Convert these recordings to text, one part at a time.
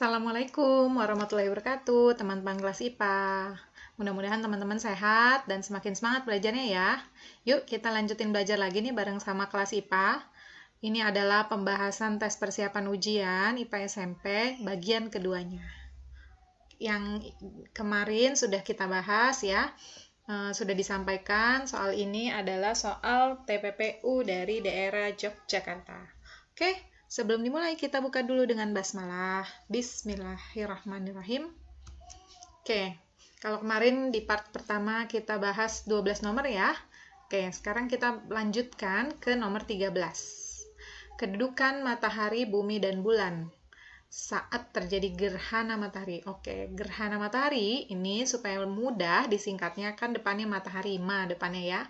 Assalamualaikum warahmatullahi wabarakatuh, teman-teman kelas IPA. Mudah-mudahan teman-teman sehat dan semakin semangat belajarnya ya. Yuk kita lanjutin belajar lagi nih bareng sama kelas IPA. Ini adalah pembahasan tes persiapan ujian IPA SMP bagian keduanya. Yang kemarin sudah kita bahas ya, sudah disampaikan soal ini adalah soal TPPU dari daerah Yogyakarta. Oke. Sebelum dimulai, kita buka dulu dengan basmalah. Bismillahirrahmanirrahim. Oke, kalau kemarin di part pertama kita bahas 12 nomor ya. Oke, sekarang kita lanjutkan ke nomor 13. Kedudukan matahari, bumi, dan bulan saat terjadi gerhana matahari. Oke, gerhana matahari ini supaya mudah disingkatnya, kan depannya matahari, ma depannya ya.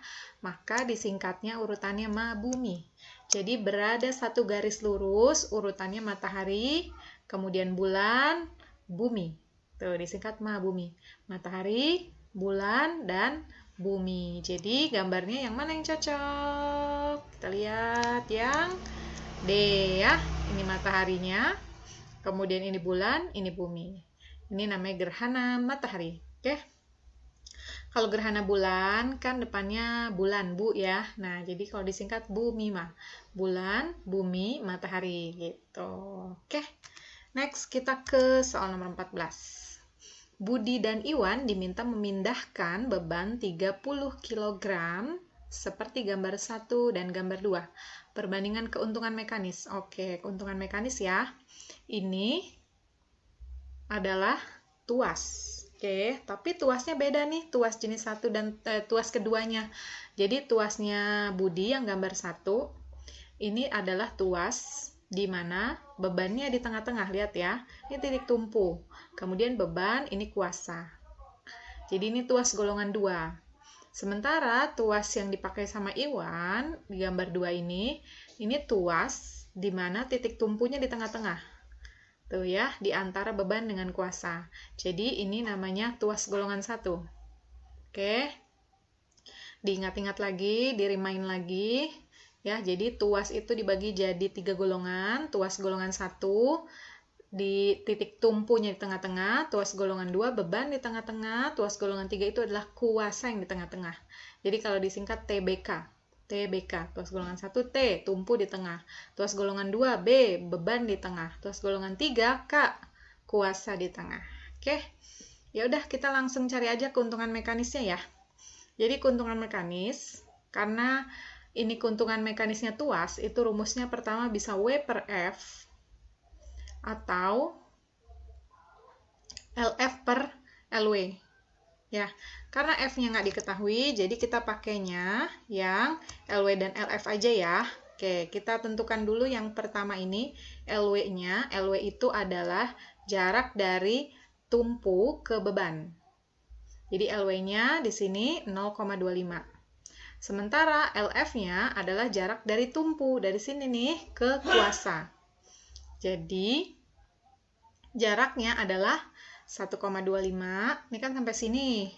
Maka disingkatnya urutannya ma bumi. Jadi berada satu garis lurus, urutannya matahari, kemudian bulan, bumi. Tuh disingkat ma bumi. Matahari, bulan, dan bumi. Jadi gambarnya yang mana yang cocok? Kita lihat yang D ya. Ini mataharinya. Kemudian ini bulan, ini bumi. Ini namanya gerhana matahari. Oke. Kalau gerhana bulan, kan depannya bulan, bu ya. Nah, jadi kalau disingkat bumi mah. Bulan, bumi, matahari, gitu. Oke. Next, kita ke soal nomor 14. Budi dan Iwan diminta memindahkan beban 30 kg seperti gambar 1 dan gambar 2. Perbandingan keuntungan mekanis. Oke, keuntungan mekanis ya. Ini adalah tuas. Oke, tapi tuasnya beda nih, tuas jenis 1 dan tuas keduanya. Jadi tuasnya Budi yang gambar 1, ini adalah tuas di mana bebannya di tengah-tengah, lihat ya. Ini titik tumpu. Kemudian beban, ini kuasa. Jadi ini tuas golongan 2. Sementara tuas yang dipakai sama Iwan di gambar 2 ini tuas di mana titik tumpunya di tengah-tengah. Tuh ya, di antara beban dengan kuasa. Jadi ini namanya tuas golongan 1. Oke. Diingat-ingat lagi, di-remind lagi. Ya, jadi tuas itu dibagi jadi 3 golongan. Tuas golongan 1 di titik tumpunya di tengah-tengah, tuas golongan 2 beban di tengah-tengah, tuas golongan 3 itu adalah kuasa yang di tengah-tengah. Jadi kalau disingkat TBK. TBK, tuas golongan 1 T, tumpu di tengah. Tuas golongan 2 B, beban di tengah. Tuas golongan 3 K, kuasa di tengah. Oke. Ya udah, kita langsung cari aja keuntungan mekanisnya ya. Jadi keuntungan mekanis, karena ini keuntungan mekanisnya tuas, itu rumusnya pertama bisa W per F atau LF per LW. Ya, karena F-nya nggak diketahui, jadi kita pakainya yang LW dan LF aja ya. Oke, kita tentukan dulu yang pertama ini, LW-nya. LW itu adalah jarak dari tumpu ke beban. Jadi LW-nya di sini 0,25. Sementara LF-nya adalah jarak dari tumpu, dari sini nih ke kuasa. Jadi, jaraknya adalah 1,25, ini kan sampai sini.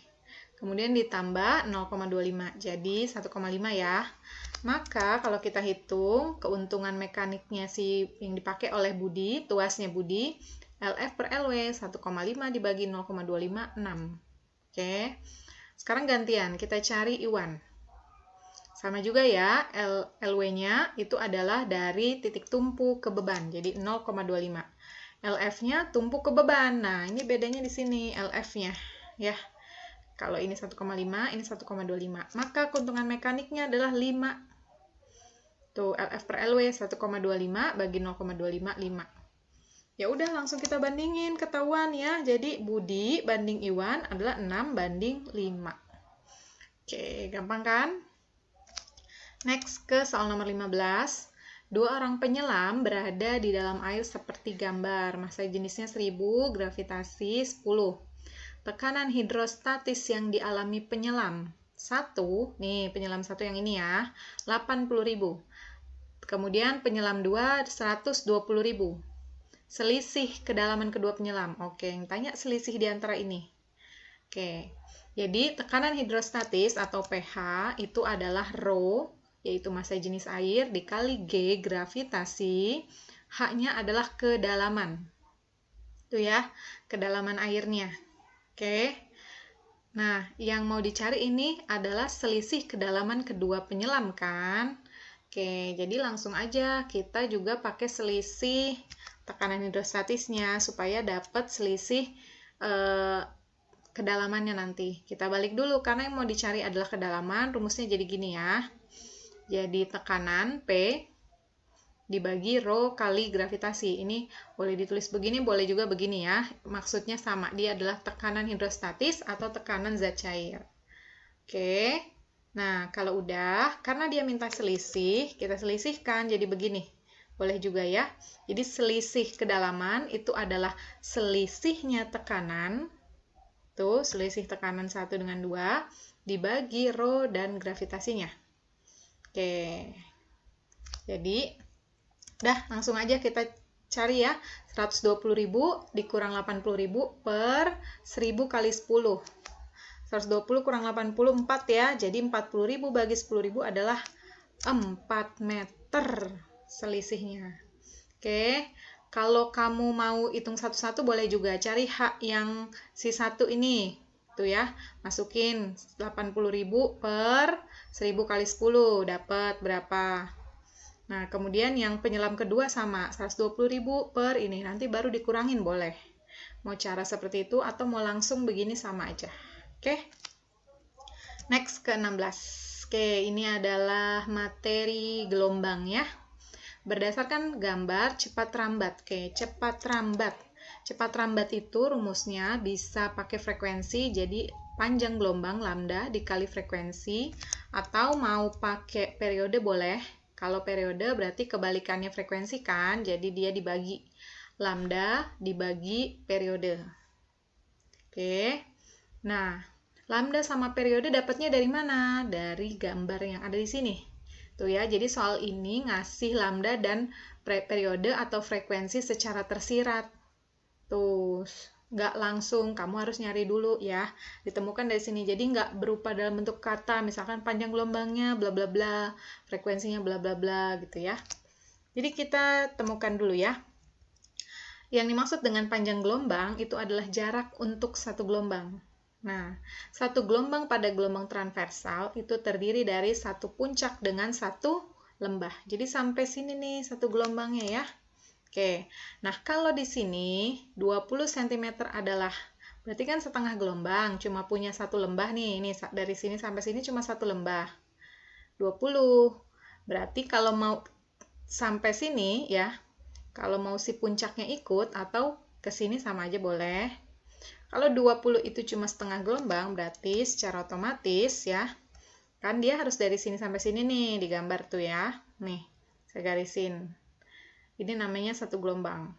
Kemudian ditambah 0,25, jadi 1,5 ya. Maka kalau kita hitung keuntungan mekaniknya yang dipakai oleh Budi, tuasnya Budi, LF per LW 1,5 dibagi 0,25, 6. Oke. Sekarang gantian, kita cari Iwan. Sama juga ya, LW-nya itu adalah dari titik tumpu ke beban, jadi 0,25. LF-nya tumpu ke beban. Nah, ini bedanya di sini LF-nya ya. Kalau ini 1,5, ini 1,25. Maka keuntungan mekaniknya adalah 5. Tuh, LF per LW 1,25 bagi 0,25, 5. Ya udah, langsung kita bandingin, ketahuan ya. Jadi Budi banding Iwan adalah 6 banding 5. Oke, gampang kan? Next ke soal nomor 15. 2 orang penyelam berada di dalam air seperti gambar. Massa jenisnya 1000, gravitasi 10. Tekanan hidrostatis yang dialami penyelam 1, nih penyelam 1 yang ini ya, 80.000. Kemudian penyelam 2, 120.000. Selisih kedalaman kedua penyelam. Oke, yang tanya selisih di antara ini. Oke, jadi tekanan hidrostatis atau pH itu adalah Rho, yaitu massa jenis air, dikali G, gravitasi, H-nya adalah kedalaman. Tuh ya, kedalaman airnya. Oke. Nah, yang mau dicari ini adalah selisih kedalaman kedua penyelam kan? Oke, jadi langsung aja kita juga pakai selisih tekanan hidrostatisnya supaya dapat selisih kedalamannya nanti. Kita balik dulu karena yang mau dicari adalah kedalaman. Rumusnya jadi gini ya. Jadi tekanan P dibagi rho kali gravitasi. Ini boleh ditulis begini, boleh juga begini ya. Maksudnya sama, dia adalah tekanan hidrostatis atau tekanan zat cair. Oke, nah kalau udah, karena dia minta selisih, kita selisihkan jadi begini. Boleh juga ya. Jadi selisih kedalaman itu adalah selisihnya tekanan, tuh selisih tekanan 1 dengan 2, dibagi rho dan gravitasinya. Oke, jadi dah, langsung aja kita cari ya. 120.000 dikurang 80.000 per 1000 kali 10. 120 kurang 80, 4 ya. Jadi 40.000 bagi 10.000 adalah 4 meter selisihnya. Oke, kalau kamu mau hitung satu-satu boleh juga. Cari H yang si 1 ini. Tuh ya, masukin 80.000 per 1000 kali 10. Dapat berapa? Nah, kemudian yang penyelam kedua sama, 120.000 per ini. Nanti baru dikurangin boleh. Mau cara seperti itu atau mau langsung begini sama aja. Oke? Next ke 16. Oke, ini adalah materi gelombang ya. Berdasarkan gambar cepat rambat. Oke, cepat rambat. Cepat rambat itu rumusnya bisa pakai frekuensi, jadi panjang gelombang lambda dikali frekuensi, atau mau pakai periode boleh. Kalau periode berarti kebalikannya frekuensi kan, jadi dia dibagi lambda dibagi periode. Oke, nah lambda sama periode dapatnya dari mana? Dari gambar yang ada di sini. Tuh ya, jadi soal ini ngasih lambda dan periode atau frekuensi secara tersirat. Tuh, nggak langsung, kamu harus nyari dulu ya, ditemukan dari sini. Jadi nggak berupa dalam bentuk kata, misalkan panjang gelombangnya bla bla bla, frekuensinya bla bla bla gitu ya. Jadi kita temukan dulu ya. Yang dimaksud dengan panjang gelombang itu adalah jarak untuk satu gelombang. Nah, satu gelombang pada gelombang transversal itu terdiri dari satu puncak dengan satu lembah. Jadi sampai sini nih satu gelombangnya ya. Oke, nah kalau di sini 20 cm adalah, berarti kan setengah gelombang, cuma punya satu lembah nih, ini dari sini sampai sini cuma satu lembah, 20. Berarti kalau mau sampai sini ya, kalau mau si puncaknya ikut atau ke sini sama aja boleh. Kalau 20 itu cuma setengah gelombang, berarti secara otomatis ya, kan dia harus dari sini sampai sini nih, digambar tuh ya, nih, saya garisin. Ini namanya satu gelombang.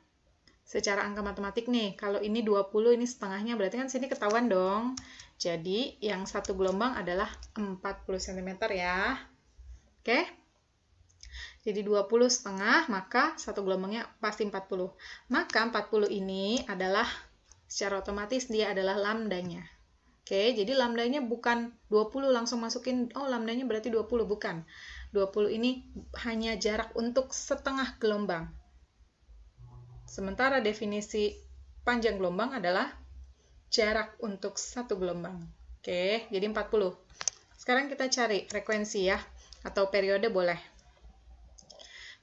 Secara angka matematik nih, kalau ini 20, ini setengahnya, berarti kan sini ketahuan dong. Jadi, yang satu gelombang adalah 40 cm ya. Oke? Jadi 20 setengah, maka satu gelombangnya pasti 40. Maka 40 ini adalah, secara otomatis dia adalah lambdanya. Oke, jadi lambdanya bukan 20 langsung masukin, oh lambdanya berarti 20, bukan. 20 ini hanya jarak untuk setengah gelombang. Sementara definisi panjang gelombang adalah jarak untuk satu gelombang. Oke, jadi 40. Sekarang kita cari frekuensi ya, atau periode boleh.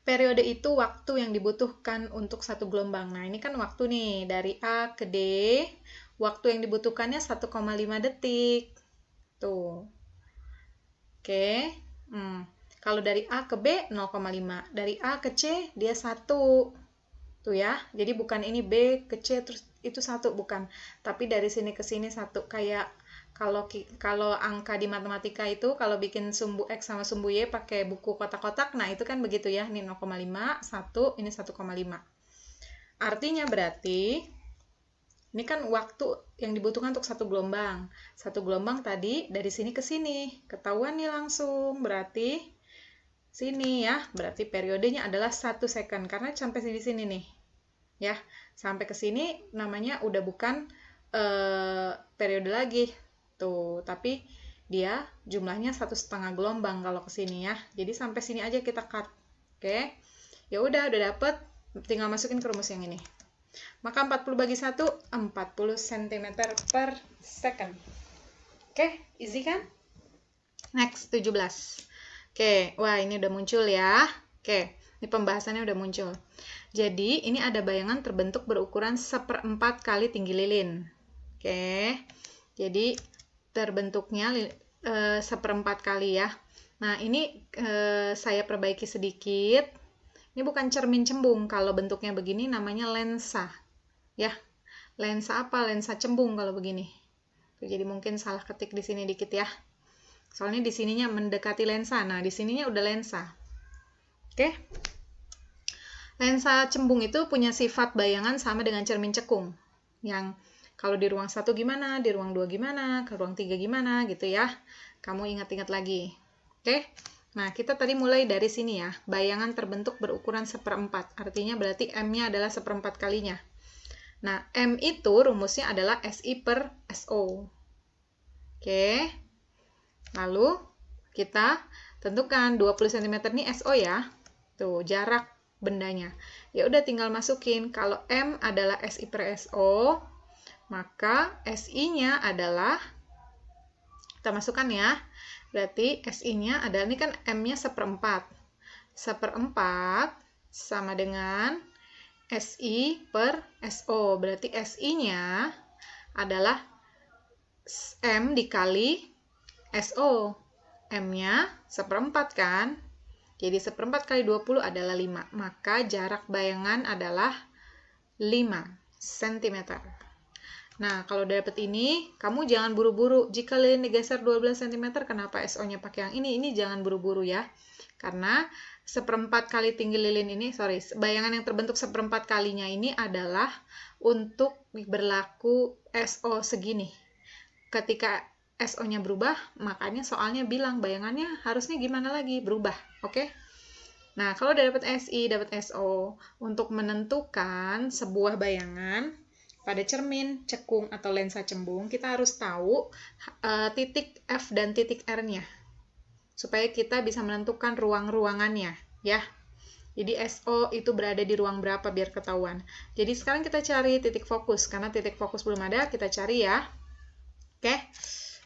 Periode itu waktu yang dibutuhkan untuk satu gelombang. Nah, ini kan waktu nih, dari A ke D, waktu yang dibutuhkannya 1,5 detik. Tuh. Oke. Kalau dari A ke B 0,5, dari A ke C dia 1. Tuh ya. Jadi bukan ini B ke C terus itu 1, bukan. Tapi dari sini ke sini 1. Kayak kalau angka di matematika itu kalau bikin sumbu X sama sumbu Y pakai buku kotak-kotak, nah itu kan begitu ya. Ini 0,5, 1, ini 1,5. Artinya berarti ini kan waktu yang dibutuhkan untuk satu gelombang. Satu gelombang tadi dari sini ke sini. Ketahuan nih langsung. Berarti sini ya, berarti periodenya adalah 1 second karena sampai sini nih. Ya, sampai ke sini namanya udah bukan periode lagi. Tuh, tapi dia jumlahnya 1,5 gelombang kalau ke sini ya. Jadi sampai sini aja kita cut. Oke. Ya udah dapet, tinggal masukin ke rumus yang ini. Maka 40 bagi 1, 40 cm per second. Oke, easy kan? Next, 17. Oke, wah ini udah muncul ya. Oke, ini pembahasannya udah muncul. Jadi, ini ada bayangan terbentuk berukuran 1/4 kali tinggi lilin. Oke, jadi terbentuknya 1/4 kali ya. Nah, ini saya perbaiki sedikit. Ini bukan cermin cembung. Kalau bentuknya begini namanya lensa. Ya, lensa apa? Lensa cembung kalau begini. Jadi mungkin salah ketik di sini dikit ya. Soalnya di sininya mendekati lensa. Nah, di sininya udah lensa. Oke. Lensa cembung itu punya sifat bayangan sama dengan cermin cekung. Yang kalau di ruang 1 gimana, di ruang 2 gimana, ke ruang 3 gimana gitu ya. Kamu ingat-ingat lagi. Oke. Nah, kita tadi mulai dari sini ya. Bayangan terbentuk berukuran 1/4. Artinya berarti M-nya adalah 1/4 kalinya. Nah, M itu rumusnya adalah SI per SO. Oke. Lalu, kita tentukan 20 cm ini SO ya. Tuh, jarak bendanya. Ya udah tinggal masukin. Kalau M adalah SI per SO, maka SI-nya adalah, kita masukkan ya. Berarti SI-nya adalah, ini kan M-nya 1/4. 1/4 sama dengan SI per SO. Berarti SI-nya adalah M dikali SO. M-nya 1/4 kan? Jadi 1/4 kali 20 adalah 5. Maka jarak bayangan adalah 5 cm. Nah, kalau udah dapet ini, kamu jangan buru-buru. Jika lilin digeser 12 cm, kenapa SO-nya pakai yang ini? Ini jangan buru-buru ya. Karena 1/4 kali tinggi lilin ini, bayangan yang terbentuk 1/4 kalinya ini adalah untuk berlaku SO segini. Ketika SO-nya berubah, makanya soalnya bilang bayangannya harusnya gimana lagi? Berubah, oke? Nah, kalau udah dapat SI, dapat SO, untuk menentukan sebuah bayangan pada cermin, cekung, atau lensa cembung, kita harus tahu titik F dan titik R-nya. Supaya kita bisa menentukan ruang-ruangannya, ya. Jadi SO itu berada di ruang berapa biar ketahuan. Jadi sekarang kita cari titik fokus, karena titik fokus belum ada, kita cari ya. Oke.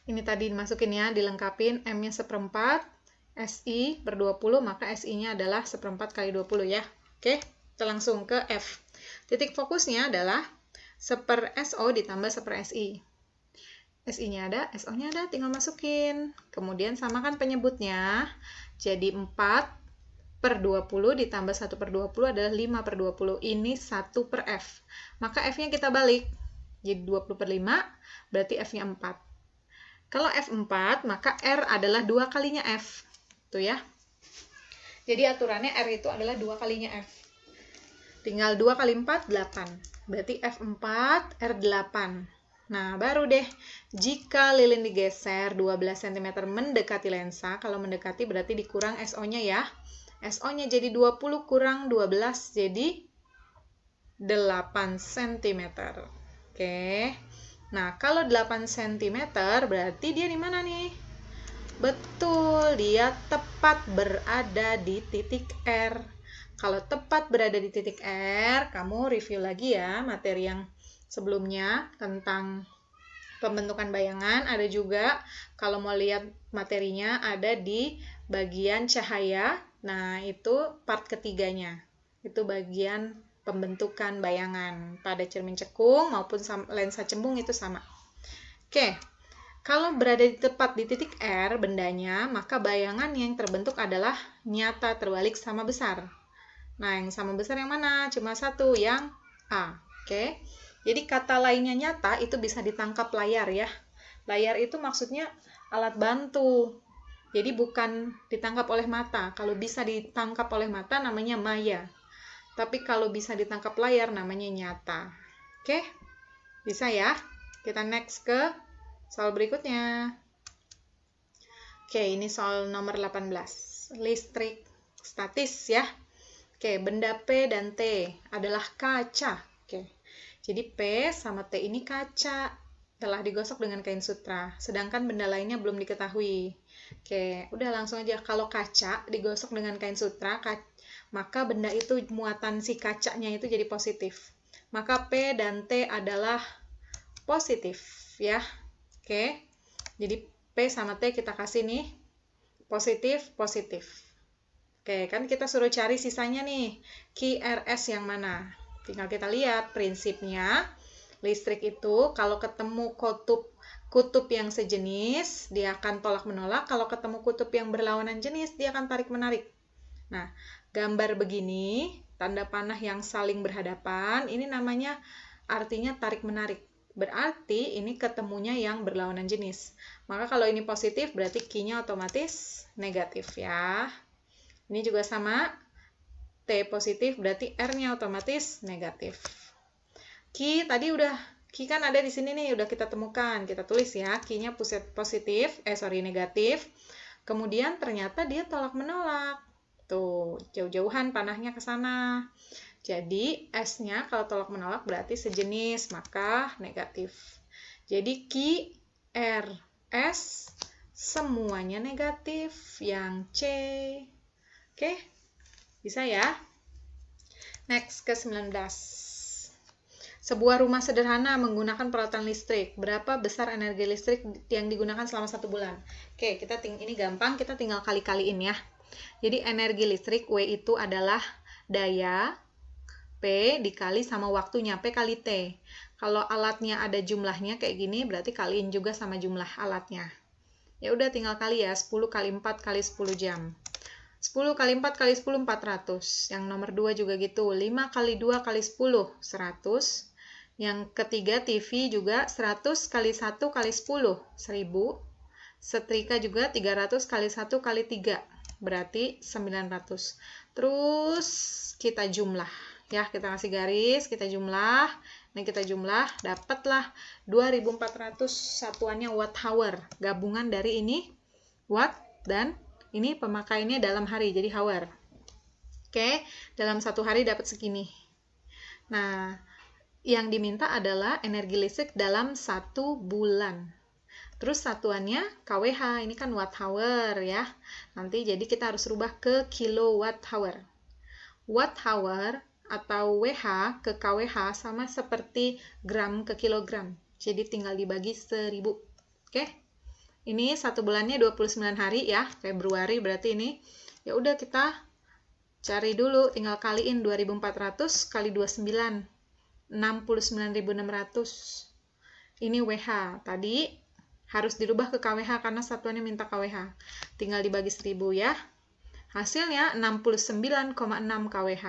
Ini tadi dimasukin ya, dilengkapin M-nya 1/4, SI per 20, maka SI-nya adalah 1/4 kali 20 ya. Oke, kita langsung ke F. Titik fokusnya adalah 1/SO ditambah 1/SI. SI-nya ada, SO-nya ada, tinggal masukin. Kemudian samakan penyebutnya, jadi 4/20 ditambah 1/20 adalah 5/20. Ini 1/F. Maka F-nya kita balik, jadi 20/5, berarti F-nya 4. Kalau F4, maka R adalah 2 kalinya F. Tuh ya. Jadi aturannya R itu adalah 2 kalinya F. Tinggal 2 kali 4, 8. Berarti F4, R8. Nah, baru deh. Jika lilin digeser 12 cm mendekati lensa, kalau mendekati berarti dikurang SO-nya ya. SO-nya jadi 20 kurang 12, jadi 8 cm. Oke. Nah, kalau 8 cm berarti dia di mana nih? Betul, dia tepat berada di titik R. Kalau tepat berada di titik R, kamu review lagi ya materi yang sebelumnya tentang pembentukan bayangan. Ada juga, kalau mau lihat materinya, ada di bagian cahaya. Nah, itu part ketiganya. Itu bagian pembentukan bayangan pada cermin cekung maupun lensa cembung itu sama. Oke, kalau berada tepat di titik R bendanya, maka bayangan yang terbentuk adalah nyata terbalik sama besar. Nah, yang sama besar yang mana? Cuma satu, yang A. Oke, jadi kata lainnya nyata itu bisa ditangkap layar ya. Layar itu maksudnya alat bantu. Jadi bukan ditangkap oleh mata. Kalau bisa ditangkap oleh mata namanya maya. Tapi kalau bisa ditangkap layar namanya nyata. Oke? Bisa ya? Kita next ke soal berikutnya. Oke, ini soal nomor 18. Listrik statis ya. Oke, benda P dan T adalah kaca. Oke. Jadi P sama T ini kaca. Telah digosok dengan kain sutra. Sedangkan benda lainnya belum diketahui. Oke, udah langsung aja. Kalau kaca digosok dengan kain sutra, maka benda itu muatan si kacanya itu jadi positif. maka P dan T adalah positif ya. Oke, jadi P sama T kita kasih nih positif, positif. Oke, kan kita suruh cari sisanya nih, QRS yang mana? Tinggal kita lihat prinsipnya. Listrik itu kalau ketemu kutub yang sejenis, dia akan tolak-menolak. Kalau ketemu kutub yang berlawanan jenis, dia akan tarik-menarik. Nah, gambar begini, tanda panah yang saling berhadapan, ini namanya artinya tarik-menarik. Berarti ini ketemunya yang berlawanan jenis. Maka kalau ini positif, berarti Q-nya otomatis negatif ya. Ini juga sama, T positif berarti R-nya otomatis negatif. Q tadi Q kan ada di sini nih, udah kita temukan. Kita tulis ya, Q-nya negatif. Kemudian ternyata dia tolak-menolak. Tuh, jauh-jauhan panahnya ke sana. Jadi, S-nya kalau tolak-menolak berarti sejenis, maka negatif. Jadi, Q, R, S semuanya negatif. Yang C. Oke, bisa ya? Next, ke 19. Sebuah rumah sederhana menggunakan peralatan listrik. Berapa besar energi listrik yang digunakan selama 1 bulan? Oke, ini gampang, kita tinggal kali-kaliin ya. Jadi energi listrik W itu adalah daya P dikali sama waktunya, P kali T. Kalau alatnya ada jumlahnya kayak gini, berarti kaliin juga sama jumlah alatnya. Ya udah tinggal kali ya, 10 kali 4 kali 10 jam. 10 kali 4 kali 10, 400. Yang nomor 2 juga gitu, 5 kali 2 kali 10, 100. Yang ketiga TV juga 100 kali 1 kali 10, 1000. Setrika juga 300 kali 1 kali 3, berarti 900. Terus kita jumlah. Ya, kita kasih garis, kita jumlah. Ini kita jumlah, dapatlah 2400 satuannya watt hour. Gabungan dari ini watt dan ini pemakaiannya dalam hari, jadi hour. Oke, dalam 1 hari dapat segini. Nah, yang diminta adalah energi listrik dalam 1 bulan. Terus satuannya kWh, ini kan watt hour ya. Nanti jadi kita harus rubah ke kilowatt hour. Watt hour atau WH ke kWh sama seperti gram ke kilogram. Jadi tinggal dibagi 1000. Oke? Ini 1 bulannya 29 hari ya, Februari berarti ini. Ya udah kita cari dulu, tinggal kaliin 2400 kali 29. 69.600. Ini WH. Tadi harus dirubah ke kWh karena satuannya minta kWh. Tinggal dibagi 1000 ya. Hasilnya 69,6 kWh.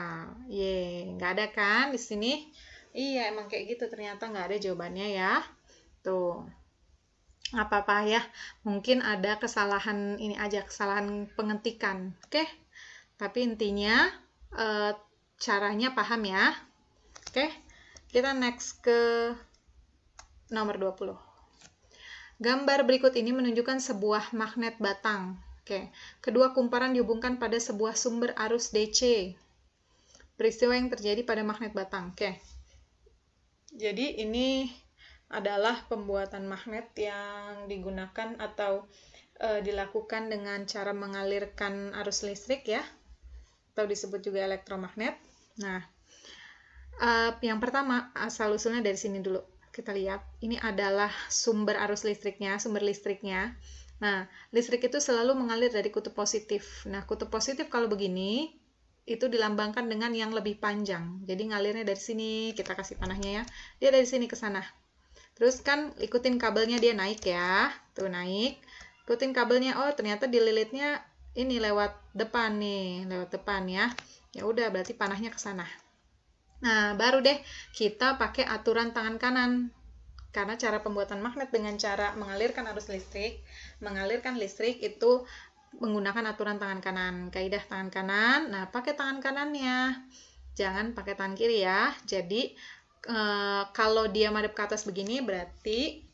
Nggak ada kan di sini? Iya, emang kayak gitu. Ternyata nggak ada jawabannya ya. Tuh. Nggak apa-apa ya. Mungkin ada kesalahan ini aja, kesalahan pengetikan. Oke? Tapi intinya caranya paham ya. Oke? Kita next ke nomor 20. Gambar berikut ini menunjukkan sebuah magnet batang. Oke, kedua kumparan dihubungkan pada sebuah sumber arus DC. Peristiwa yang terjadi pada magnet batang. Oke. Jadi ini adalah pembuatan magnet yang digunakan atau dilakukan dengan cara mengalirkan arus listrik ya. Atau disebut juga elektromagnet. Nah, yang pertama, asal-usulnya dari sini dulu. Kita lihat, ini adalah sumber arus listriknya, sumber listriknya. Nah, listrik itu selalu mengalir dari kutub positif. Nah, kutub positif kalau begini, itu dilambangkan dengan yang lebih panjang. Jadi ngalirnya dari sini, kita kasih panahnya ya. Dia dari sini ke sana. Terus kan ikutin kabelnya dia naik ya. Tuh naik. Ikutin kabelnya, oh ternyata dililitnya ini lewat depan nih, lewat depan ya. Ya udah, berarti panahnya ke sana. Nah, baru deh kita pakai aturan tangan kanan. Karena cara pembuatan magnet dengan cara mengalirkan arus listrik, mengalirkan listrik itu menggunakan aturan tangan kanan. Kaidah tangan kanan, nah pakai tangan kanannya. Jangan pakai tangan kiri ya. Jadi, kalau dia madep ke atas begini, berarti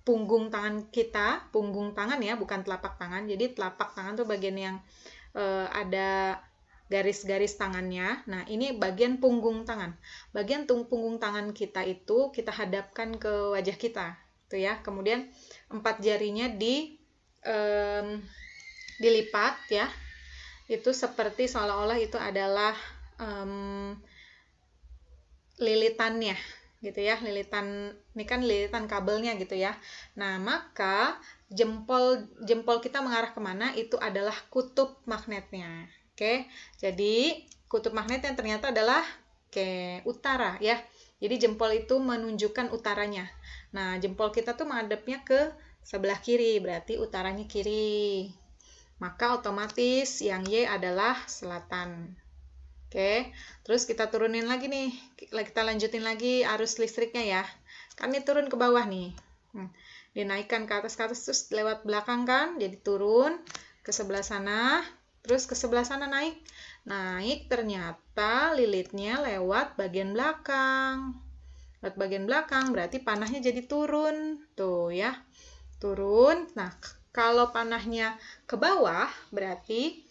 punggung tangan kita, punggung tangan ya, bukan telapak tangan. Jadi, telapak tangan tuh bagian yang ada garis-garis tangannya. Nah, ini bagian punggung tangan. Bagian punggung tangan kita itu kita hadapkan ke wajah kita, tuh ya. Kemudian 4 jarinya dilipat ya. Itu seperti seolah-olah itu adalah lilitannya gitu ya, lilitan ini kan lilitan kabelnya gitu ya. Nah, maka jempol kita mengarah kemana itu adalah kutub magnetnya. Oke, jadi kutub magnetnya ternyata adalah utara ya. Jadi jempol itu menunjukkan utaranya. Nah, jempol kita tuh menghadapnya ke sebelah kiri, berarti utaranya kiri. Maka otomatis yang Y adalah selatan. Oke, terus kita turunin lagi nih, kita lanjutin lagi arus listriknya ya. Kan ini turun ke bawah nih. Dinaikkan ke atas terus lewat belakang kan, jadi turun ke sebelah sana, terus ke sebelah sana naik. Naik ternyata lilitnya lewat bagian belakang. Lewat bagian belakang berarti panahnya jadi turun. Tuh ya, turun. Nah, kalau panahnya ke bawah berarti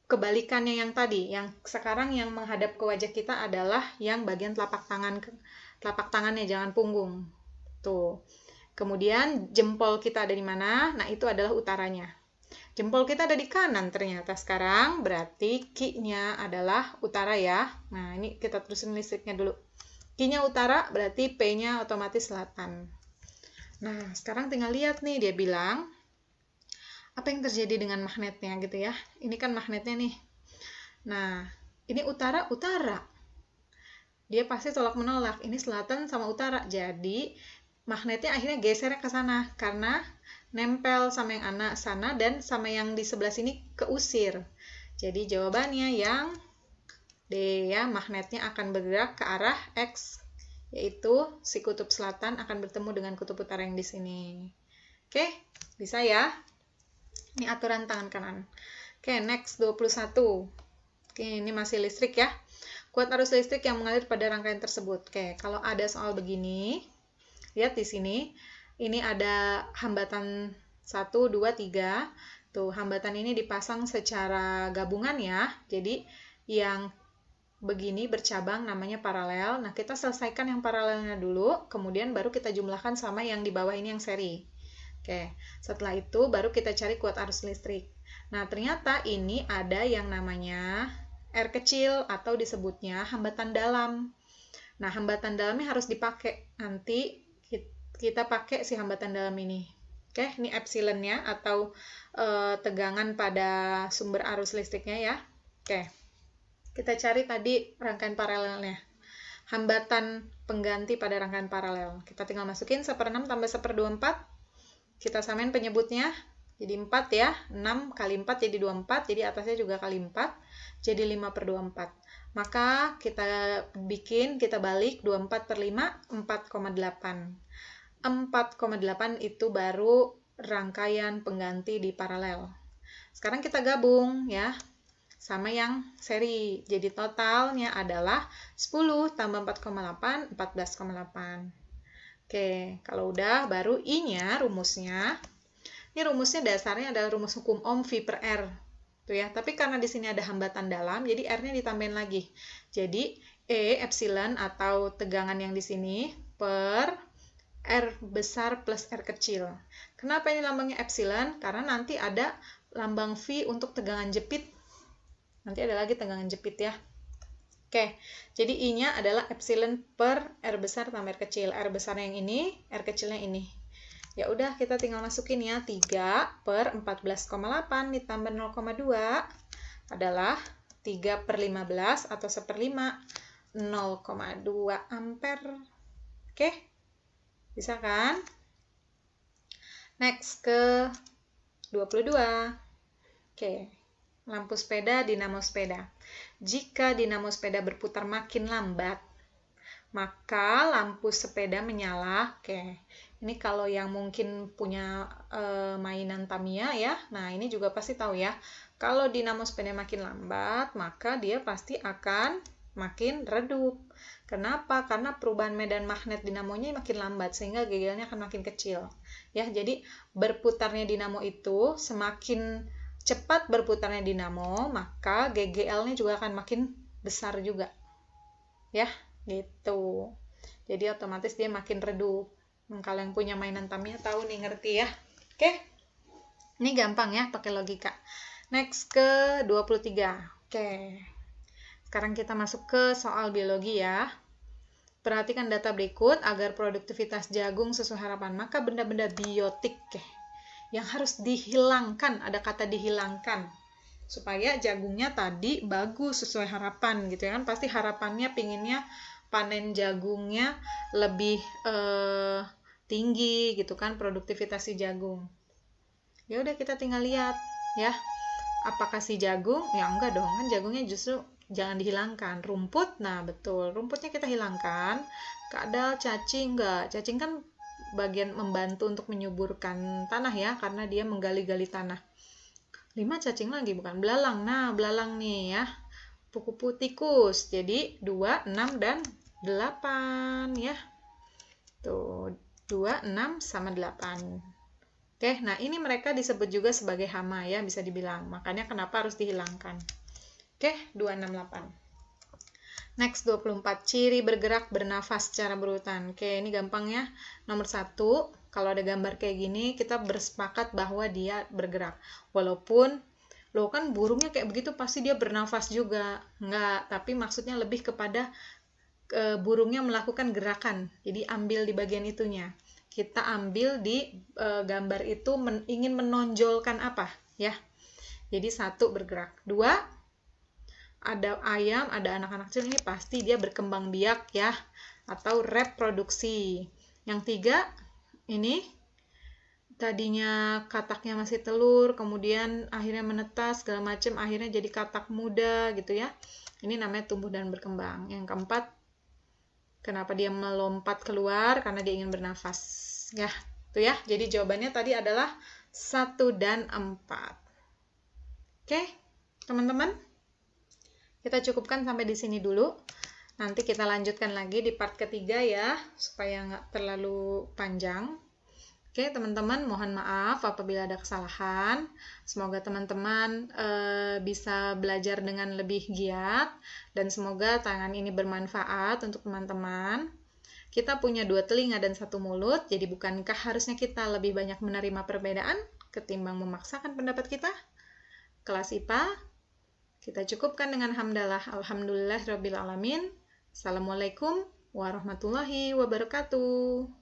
kebalikannya yang tadi, yang sekarang yang menghadap ke wajah kita adalah yang bagian telapak tangannya, jangan punggung. Tuh. Kemudian jempol kita ada di mana? Nah, itu adalah utaranya. Jempol kita ada di kanan ternyata sekarang, berarti Q-nya adalah utara ya. Nah, ini kita terusin listriknya dulu. Q-nya utara, berarti P-nya otomatis selatan. Nah, sekarang tinggal lihat nih, dia bilang, apa yang terjadi dengan magnetnya gitu ya. Ini kan magnetnya nih. Nah, ini utara. Dia pasti tolak-menolak. Ini selatan sama utara. Jadi, magnetnya akhirnya geser ke sana. Karena nempel sama yang sana dan sama yang di sebelah sini keusir. Jadi, jawabannya yang D ya. Magnetnya akan bergerak ke arah X. Yaitu si kutub selatan akan bertemu dengan kutub utara yang di sini. Oke, bisa ya? Ini aturan tangan kanan. Oke, next 21. Oke, ini masih listrik ya. Kuat arus listrik yang mengalir pada rangkaian tersebut. Oke, kalau ada soal begini, lihat di sini. Ini ada hambatan 1, 2, 3. Tuh, hambatan ini dipasang secara gabungan ya. Jadi, yang begini bercabang namanya paralel. Nah, kita selesaikan yang paralelnya dulu, kemudian baru kita jumlahkan sama yang di bawah ini yang seri. Oke, setelah itu baru kita cari kuat arus listrik. Nah, ternyata ini ada yang namanya R kecil atau disebutnya hambatan dalam. Nah, hambatan dalamnya harus dipakai. Nanti kita pakai si hambatan dalam ini. Oke, ini epsilonnya atau tegangan pada sumber arus listriknya ya. Oke, kita cari tadi rangkaian paralelnya. Hambatan pengganti pada rangkaian paralel. Kita tinggal masukin 1/6 tambah 1/24. Kita samain penyebutnya, jadi 4 ya, 6 kali 4 jadi 24, jadi atasnya juga kali 4, jadi 5/24. Maka kita balik, 24 per 5, 4,8. 4,8 itu baru rangkaian pengganti di paralel. Sekarang kita gabung ya, sama yang seri. Jadi totalnya adalah 10 tambah 4,8, 14,8. Oke, kalau udah baru I-nya rumusnya. Ini rumusnya dasarnya adalah rumus hukum Ohm V per R. Tuh ya, tapi karena di sini ada hambatan dalam, jadi R-nya ditambahin lagi. Jadi E epsilon atau tegangan yang di sini per R besar plus R kecil. Kenapa ini lambangnya epsilon? Karena nanti ada lambang V untuk tegangan jepit. Nanti ada lagi tegangan jepit ya. Oke, jadi I-nya adalah epsilon per R besar tambah R kecil. R besarnya yang ini, R kecilnya ini. Ya udah, kita tinggal masukin ya. 3 per 14,8 ditambah 0,2 adalah 3 per 15 atau 1/5, 0,2 ampere. Oke, bisa kan? Next ke 22. Oke, lampu sepeda, dinamo sepeda. Jika dinamo sepeda berputar makin lambat, maka lampu sepeda menyala. Oke, ini kalau yang mungkin punya mainan Tamiya ya, nah ini juga pasti tahu ya. Kalau dinamo sepeda makin lambat, maka dia pasti akan makin redup. Kenapa? Karena perubahan medan magnet dinamonya makin lambat, sehingga GGL-nya akan makin kecil. Ya, jadi berputarnya dinamo itu semakin cepat berputarnya dinamo, maka GGL-nya juga akan makin besar juga. Ya, gitu. Jadi otomatis dia makin redup. Kalau yang punya mainan Tamiya tahu nih, ngerti ya. Oke. Ini gampang ya, pakai logika. Next ke 23. Oke. Sekarang kita masuk ke soal biologi ya. Perhatikan data berikut agar produktivitas jagung sesuai harapan. Maka benda-benda biotik yang harus dihilangkan, ada kata dihilangkan, supaya jagungnya tadi bagus sesuai harapan gitu ya kan. Pasti harapannya pinginnya panen jagungnya lebih tinggi gitu kan, produktivitas si jagung. Ya udah, kita tinggal lihat ya, apakah si jagung, ya enggak dong, kan jagungnya justru jangan dihilangkan. Rumput, nah betul, rumputnya kita hilangkan. Kadal, cacing, enggak, cacing kan bagian membantu untuk menyuburkan tanah ya, karena dia menggali-gali tanah. 5 cacing lagi, bukan belalang. Nah, belalang nih ya, kupu-kupu, tikus. Jadi 2, 6, dan 8 ya. Tuh, 2, 6, sama 8. Oke, nah ini mereka disebut juga sebagai hama ya, bisa dibilang. Makanya kenapa harus dihilangkan. Oke, 268. Next, 24. Ciri bergerak bernafas secara berurutan. Oke, ini gampang ya. Nomor 1, kalau ada gambar kayak gini, kita bersepakat bahwa dia bergerak. Walaupun, loh kan burungnya kayak begitu, pasti dia bernafas juga. Enggak, tapi maksudnya lebih kepada burungnya melakukan gerakan. Jadi ambil di bagian itunya. Kita ambil di gambar itu ingin menonjolkan apa ya. Jadi 1, bergerak. 2, ada ayam, ada anak-anak kecil, ini pasti dia berkembang biak ya, atau reproduksi. Yang 3, ini tadinya kataknya masih telur, kemudian akhirnya menetas segala macam, akhirnya jadi katak muda gitu ya. Ini namanya tumbuh dan berkembang. Yang 4, kenapa dia melompat keluar? Karena dia ingin bernafas. Ya, itu ya. Jadi jawabannya tadi adalah 1 dan 4. Oke, teman-teman. Kita cukupkan sampai di sini dulu. Nanti kita lanjutkan lagi di part ketiga ya, supaya nggak terlalu panjang. Oke, teman-teman, mohon maaf apabila ada kesalahan. Semoga teman-teman bisa belajar dengan lebih giat, dan semoga tayangan ini bermanfaat untuk teman-teman. Kita punya 2 telinga dan 1 mulut, jadi bukankah harusnya kita lebih banyak menerima perbedaan ketimbang memaksakan pendapat kita? Kelas IPA, kita cukupkan dengan hamdalah. Alhamdulillahirabbil alamin. Assalamualaikum warahmatullahi wabarakatuh.